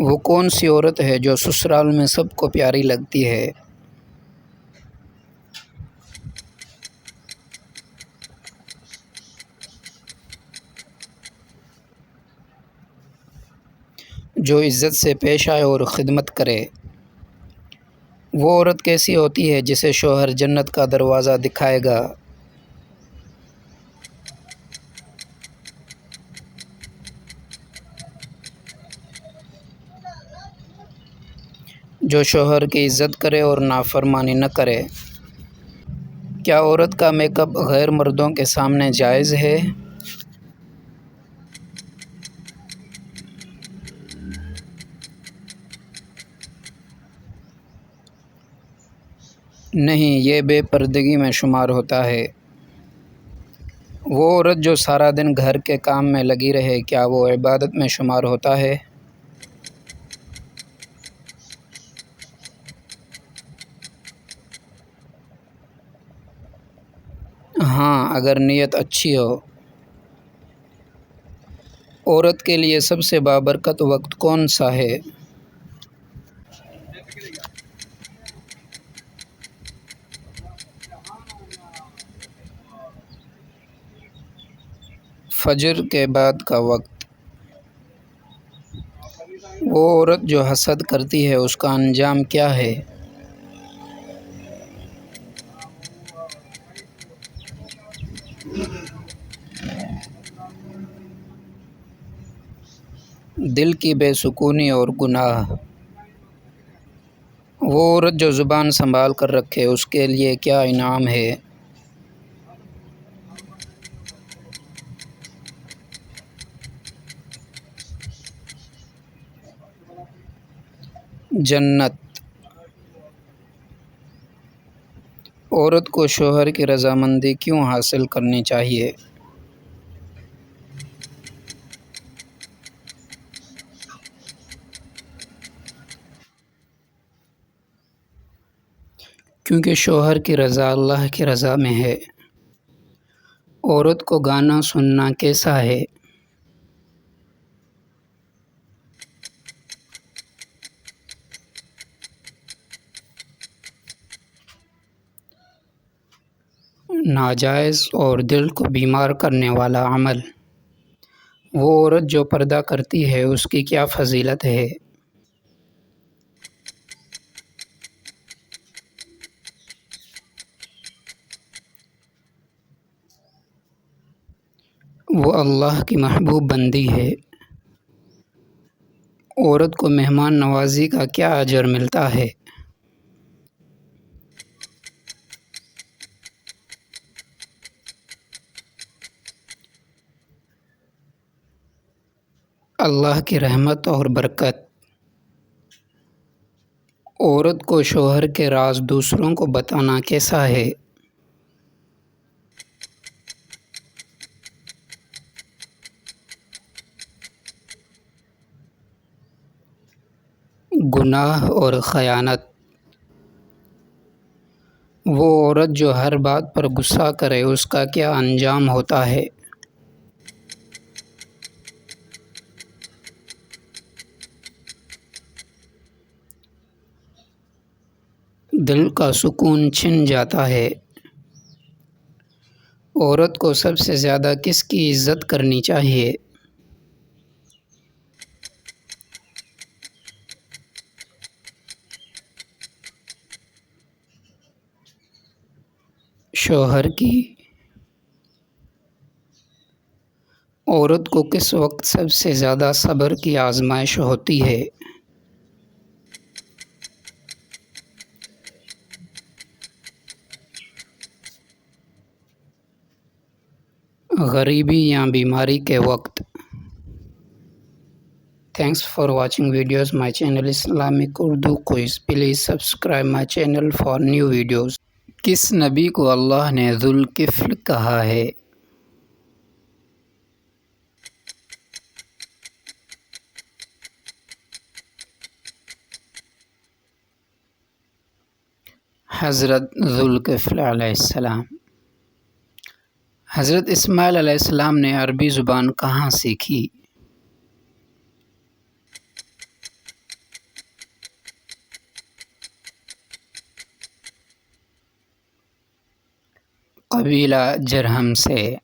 وہ کون سی عورت ہے جو سسرال میں سب کو پیاری لگتی ہے؟ جو عزت سے پیش آئے اور خدمت کرے۔ وہ عورت کیسی ہوتی ہے جسے شوہر جنت کا دروازہ دکھائے گا؟ جو شوہر کی عزت کرے اور نافرمانی نہ کرے۔ کیا عورت کا میک اپ غیر مردوں کے سامنے جائز ہے؟ نہیں، یہ بے پردگی میں شمار ہوتا ہے۔ وہ عورت جو سارا دن گھر کے کام میں لگی رہے، کیا وہ عبادت میں شمار ہوتا ہے؟ ہاں، اگر نیت اچھی ہو۔ عورت کے لیے سب سے بابرکت وقت کون سا ہے؟ فجر کے بعد کا وقت۔ وہ عورت جو حسد کرتی ہے اس کا انجام کیا ہے؟ دل کی بے سکونی اور گناہ۔ وہ عورت جو زبان سنبھال کر رکھے اس کے لیے کیا انعام ہے؟ جنت۔ عورت کو شوہر کی رضامندی کیوں حاصل کرنی چاہیے؟ کیونکہ شوہر کی رضا اللہ کی رضا میں ہے۔ عورت کو گانا سننا کیسا ہے؟ ناجائز اور دل کو بیمار کرنے والا عمل۔ وہ عورت جو پردہ کرتی ہے اس کی کیا فضیلت ہے؟ وہ اللہ کی محبوب بندی ہے۔ عورت کو مہمان نوازی کا کیا اجر ملتا ہے؟ اللہ کی رحمت اور برکت۔ عورت کو شوہر کے راز دوسروں کو بتانا کیسا ہے؟ گناہ اور خیانت۔ وہ عورت جو ہر بات پر غصہ کرے اس کا کیا انجام ہوتا ہے؟ دل کا سکون چھن جاتا ہے۔ عورت کو سب سے زیادہ کس کی عزت کرنی چاہیے؟ شوہر کی۔ عورت کو کس وقت سب سے زیادہ صبر کی آزمائش ہوتی ہے؟ غریبی یا بیماری کے وقت۔ Thanks for watching videos. My channel Islamic Urdu Quiz. Please subscribe my channel for new videos. کس نبی کو اللہ نے ذو الکفل کہا ہے؟ حضرت ذو الکفل علیہ السلام۔ حضرت اسماعیل علیہ السلام نے عربی زبان کہاں سیکھی؟ قبیلہ جرہم سے۔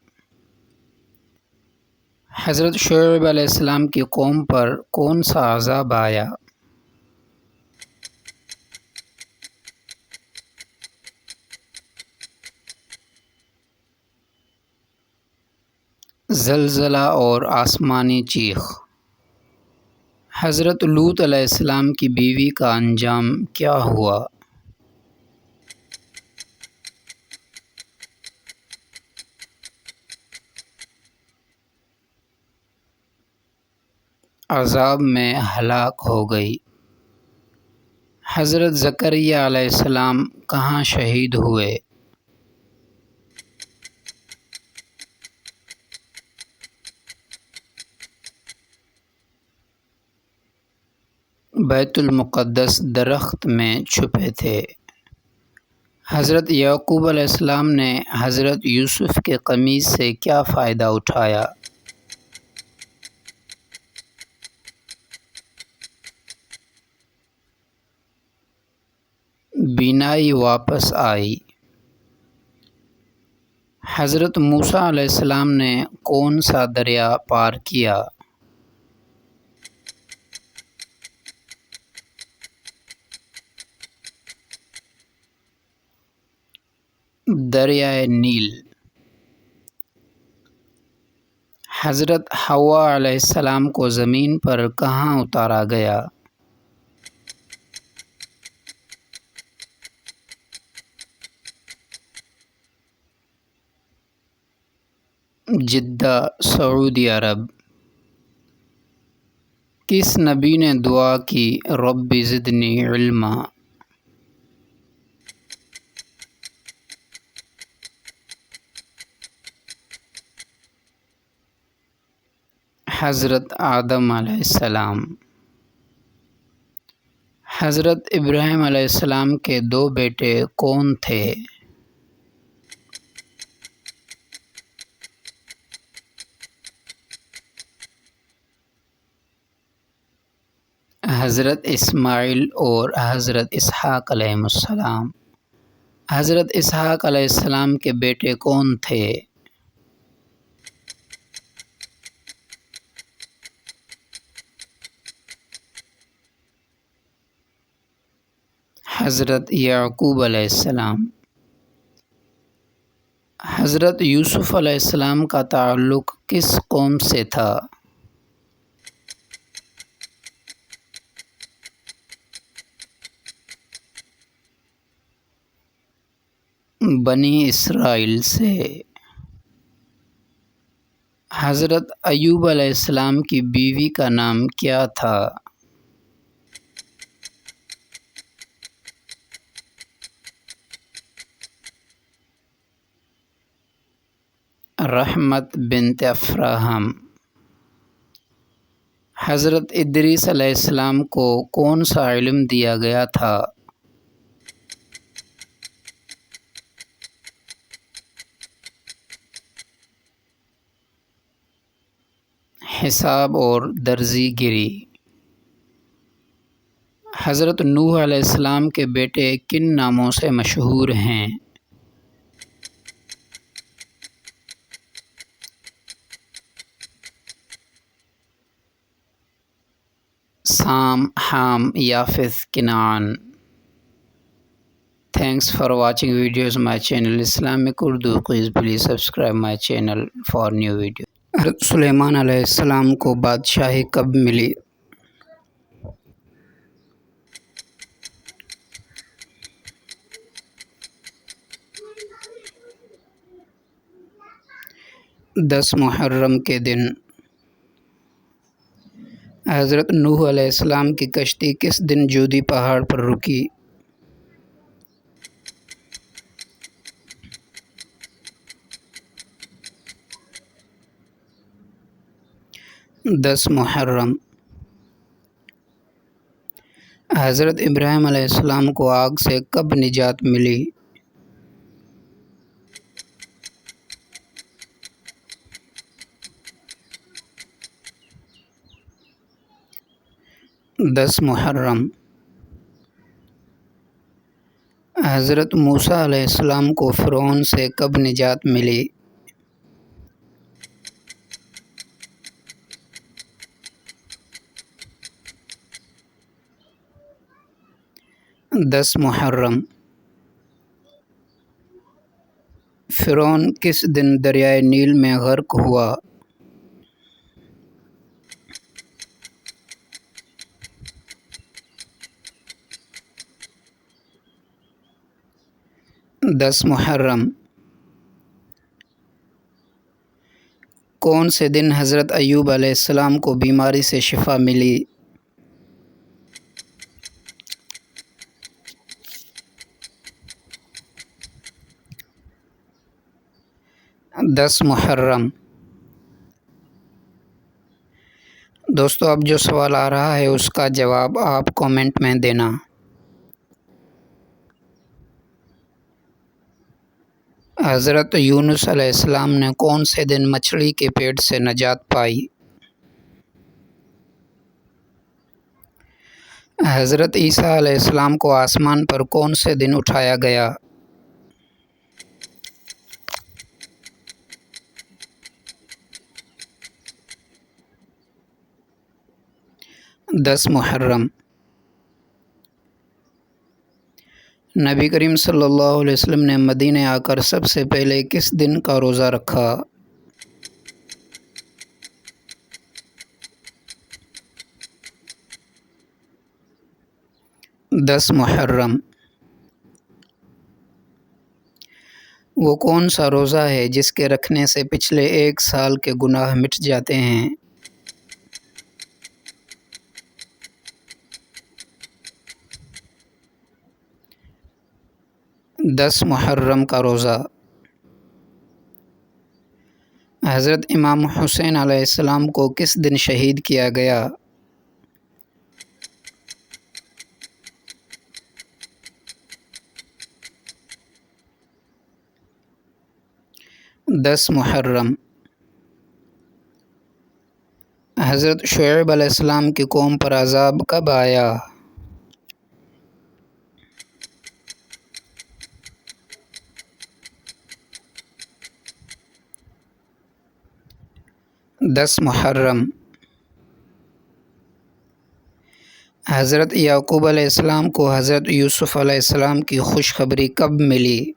حضرت شعیب علیہ السلام کی قوم پر کون سا عذاب آیا؟ زلزلہ اور آسمانی چیخ۔ حضرت لوط علیہ السلام کی بیوی کا انجام کیا ہوا؟ عذاب میں ہلاک ہو گئی۔ حضرت زکریا علیہ السلام کہاں شہید ہوئے؟ بیت المقدس درخت میں چھپے تھے۔ حضرت یعقوب علیہ السلام نے حضرت یوسف کے قمیص سے کیا فائدہ اٹھایا؟ بینائی واپس آئی۔ حضرت موسیٰ علیہ السلام نے کون سا دریا پار کیا؟ دریائے نیل۔ حضرت حوا علیہ السلام کو زمین پر کہاں اتارا گیا؟ جدہ، سعودی عرب۔ کس نبی نے دعا کی رب زدنی علما؟ حضرت آدم علیہ السلام۔ حضرت ابراہیم علیہ السلام کے دو بیٹے کون تھے؟ حضرت اسماعیل اور حضرت اسحاق علیہ السلام۔ حضرت اسحاق علیہ السلام کے بیٹے کون تھے؟ حضرت یعقوب علیہ السلام۔ حضرت یوسف علیہ السلام کا تعلق کس قوم سے تھا؟ بنی اسرائیل سے۔ حضرت ایوب علیہ السلام کی بیوی کا نام کیا تھا؟ رحمت بنت افراہم۔ حضرت ادریس علیہ السلام کو کون سا علم دیا گیا تھا؟ حساب اور درزی گری۔ حضرت نوح علیہ السلام کے بیٹے کن ناموں سے مشہور ہیں؟ سام، حام، یافث، کنعان۔ Thanks for watching videos my channel Islamic Urdu quiz. Please subscribe my channel for new videos. حضرت سلیمان علیہ السلام کو بادشاہی کب ملی؟ دس محرم کے دن۔ حضرت نوح علیہ السلام کی کشتی کس دن جودی پہاڑ پر رکی؟ 10 محرم۔ حضرت ابراہیم علیہ السلام کو آگ سے کب نجات ملی؟ 10 محرم۔ حضرت موسیٰ علیہ السلام کو فرعون سے کب نجات ملی؟ 10 محرم۔ فرعون کس دن دریائے نیل میں غرق ہوا؟ 10 محرم۔ کون سے دن حضرت ایوب علیہ السلام کو بیماری سے شفا ملی؟ 10 محرم۔ دوستو اب جو سوال آ رہا ہے اس کا جواب آپ کومنٹ میں دینا۔ حضرت یونس علیہ السلام نے کون سے دن مچھلی کے پیٹ سے نجات پائی؟ حضرت عیسیٰ علیہ السلام کو آسمان پر کون سے دن اٹھایا گیا؟ 10 محرم۔ نبی کریم صلی اللہ علیہ وسلم نے مدینہ آ کر سب سے پہلے کس دن کا روزہ رکھا؟ 10 محرم۔ وہ کون سا روزہ ہے جس کے رکھنے سے پچھلے 1 سال کے گناہ مٹ جاتے ہیں؟ 10 محرم کا روزہ۔ حضرت امام حسین علیہ السلام کو کس دن شہید کیا گیا؟ 10 محرم۔ حضرت شعیب علیہ السلام کی قوم پر عذاب کب آیا؟ 10 محرم۔ حضرت یعقوب علیہ السلام کو حضرت یوسف علیہ السلام کی خوشخبری کب ملی؟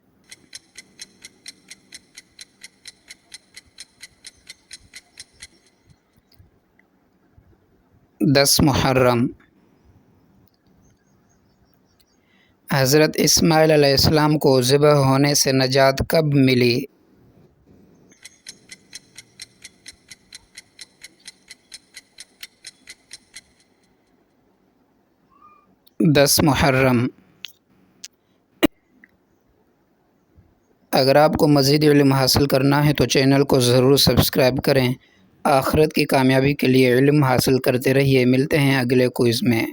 10 محرم۔ حضرت اسماعیل علیہ السلام کو ذبح ہونے سے نجات کب ملی؟ 10 محرم۔ اگر آپ کو مزید علم حاصل کرنا ہے تو چینل کو ضرور سبسکرائب کریں۔ آخرت کی کامیابی کے لیے علم حاصل کرتے رہیے۔ ملتے ہیں اگلے کوئز میں۔